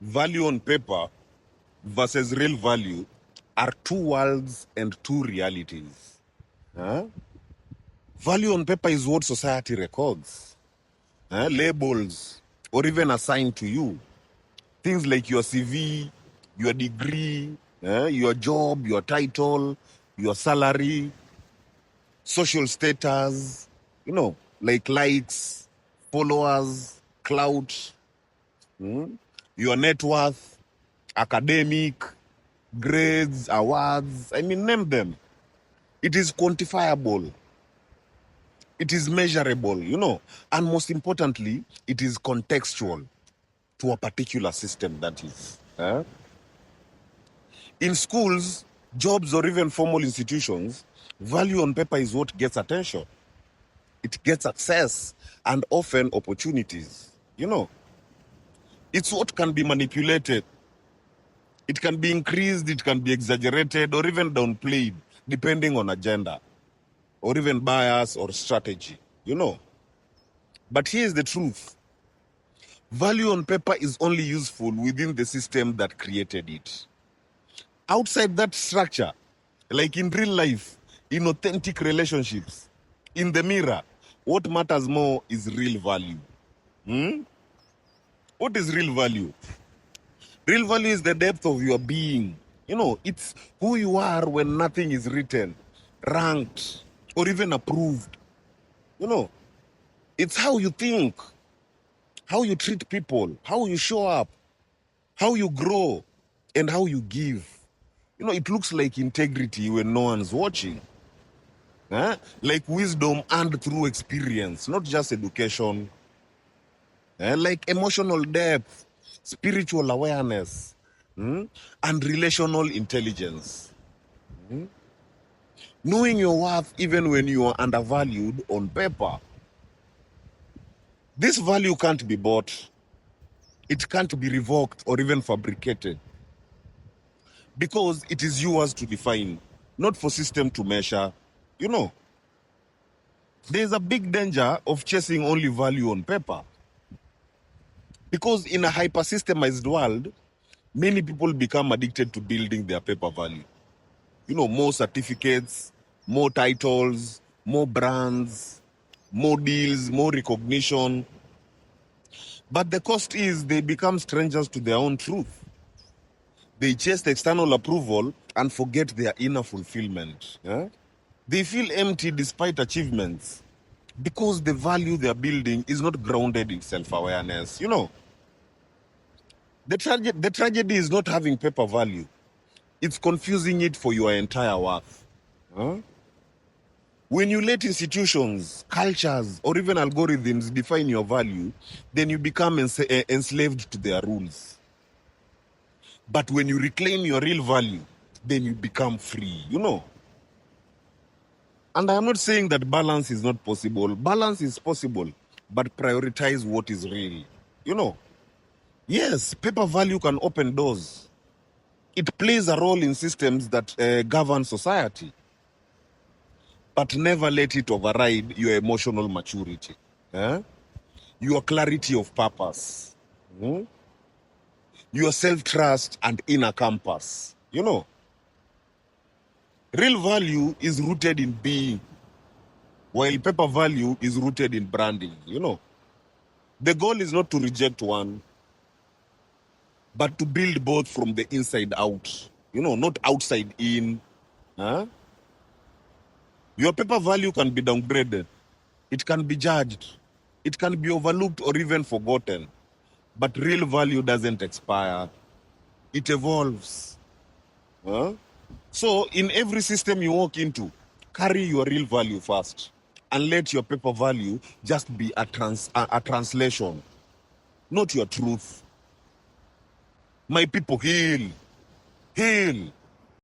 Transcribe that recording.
value on paper versus real value are two worlds and two realities. Huh? Value on paper is what society records, labels, or even assign to you. Things like your CV, your degree, your job, your title, your salary, social status, like likes, followers, clout, your net worth, academic, grades, awards. I mean, name them. It is quantifiable. It is measurable, and most importantly, it is contextual to a particular system, that is. In schools, jobs, or even formal institutions, value on paper is what gets attention. It gets access and often opportunities. It's what can be manipulated. It can be increased, it can be exaggerated, or even downplayed, depending on agenda, or even bias or strategy. But here's the truth. Value on paper is only useful within the system that created it. Outside that structure, like in real life, in authentic relationships, in the mirror, what matters more is real value. What is real value? Real value is the depth of your being. It's who you are when nothing is written, ranked, or even approved. It's how you think, how you treat people, how you show up, how you grow, and how you give. It looks like integrity when no one's watching. Like wisdom earned through experience, not just education. Like emotional depth, spiritual awareness, and relational intelligence. Knowing your worth even when you are undervalued on paper. This value can't be bought. It can't be revoked or even fabricated. Because it is yours to define, not for system to measure. There's a big danger of chasing only value on paper. Because in a hyper-systemized world, many people become addicted to building their paper value. More certificates, more titles, more brands, more deals, more recognition. But the cost is they become strangers to their own truth. They chase external approval and forget their inner fulfillment. They feel empty despite achievements because the value they're building is not grounded in self-awareness. The tragedy is not having paper value. It's confusing it for your entire worth. When you let institutions, cultures, or even algorithms define your value, then you become enslaved to their rules. But when you reclaim your real value, then you become free, And I am not saying that balance is not possible. Balance is possible, but prioritize what is real. Yes, paper value can open doors. It plays a role in systems that govern society. But never let it override your emotional maturity. Your clarity of purpose. Your self-trust and inner compass. Real value is rooted in being, while paper value is rooted in branding. The goal is not to reject one, but to build both from the inside out, not outside in. Your paper value can be downgraded. It can be judged. It can be overlooked or even forgotten. But real value doesn't expire. It evolves. So in every system you walk into, carry your real value first and let your paper value just be a translation, not your truth. My people, heal. Heal.